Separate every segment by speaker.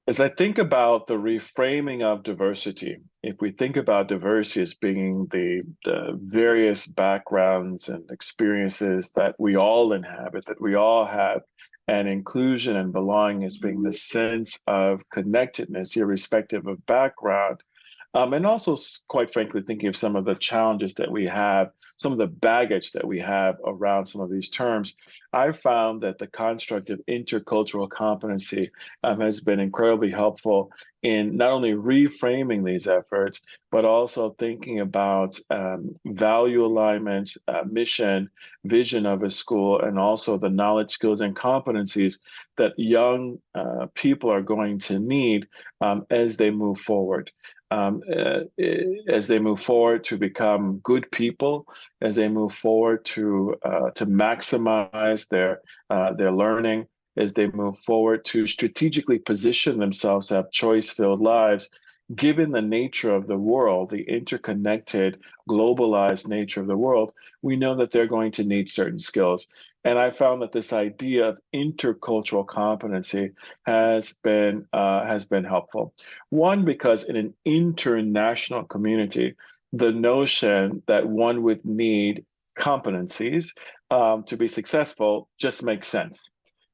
Speaker 1: As I think about the reframing of diversity, if we think about diversity as being the various backgrounds and experiences that we all inhabit, that we all have, and inclusion and belonging as being the sense of connectedness, irrespective of background, and also, quite frankly, thinking of some of the challenges that we have, some of the baggage that we have around some of these terms, I've found that the construct of intercultural competency has been incredibly helpful in not only reframing these efforts, but also thinking about value alignment, mission, vision of a school, and also the knowledge, skills, and competencies that young people are going to need as they move forward. As they move forward to become good people, as they move forward to maximize their learning, as they move forward to strategically position themselves to have choice-filled lives, given the nature of the world, the interconnected, globalized nature of the world, we know that they're going to need certain skills. And I found that this idea of intercultural competency has been helpful. One, because in an international community, the notion that one would need competencies to be successful just makes sense.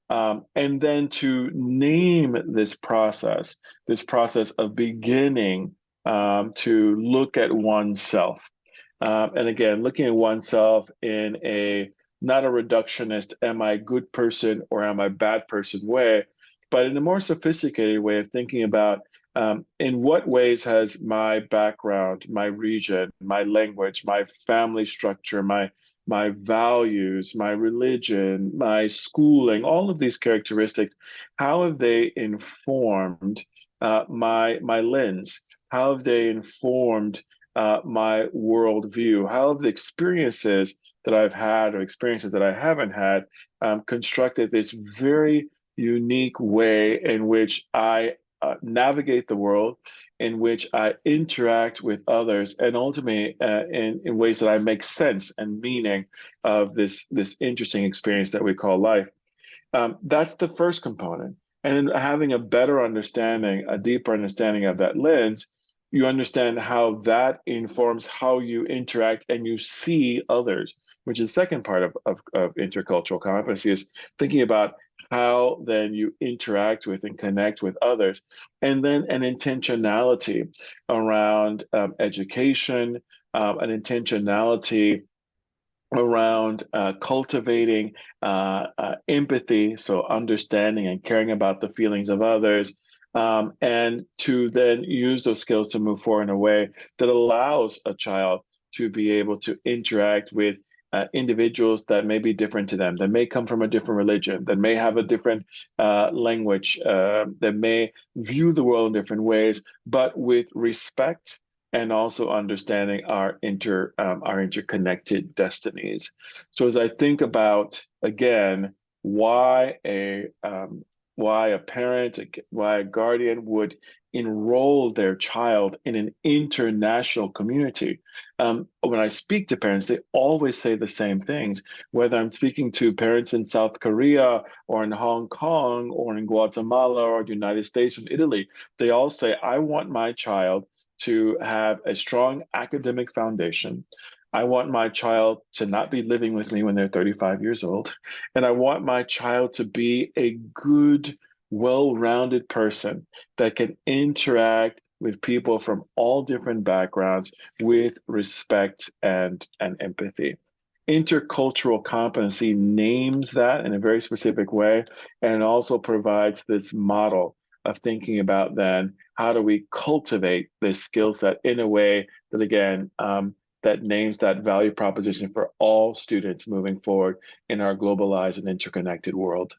Speaker 1: And then to name this process of beginning to look at oneself. And again, looking at oneself in a not a reductionist, am I a good person or am I a bad person way, but in a more sophisticated way of thinking about in what ways has my background, my region, my language, my family structure, my values, my religion, my schooling, all of these characteristics, how have they informed my lens? How have they informed my worldview? How have the experiences that I've had or experiences that I haven't had constructed this very unique way in which I navigate the world, in which I interact with others, and ultimately in ways that I make sense and meaning of this interesting experience that we call life. That's the first component. And then having a better understanding, a deeper understanding of that lens, you understand how that informs how you interact and you see others, which is the second part of intercultural competency is thinking about how then you interact with and connect with others. And then an intentionality around education, an intentionality around cultivating empathy, so understanding and caring about the feelings of others, and to then use those skills to move forward in a way that allows a child to be able to interact with individuals that may be different to them, that may come from a different religion, that may have a different language, that may view the world in different ways, but with respect and also understanding our interconnected destinies. So as I think about again why a parent, why a guardian would enroll their child in an international community. When I speak to parents, they always say the same things. Whether I'm speaking to parents in South Korea or in Hong Kong or in Guatemala or the United States and Italy, they all say, I want my child to have a strong academic foundation. I want my child to not be living with me when they're 35 years old. And I want my child to be a good, well-rounded person that can interact with people from all different backgrounds with respect and empathy. Intercultural competency names that in a very specific way and also provides this model of thinking about then how do we cultivate this skill set in a way that again that names that value proposition for all students moving forward in our globalized and interconnected world.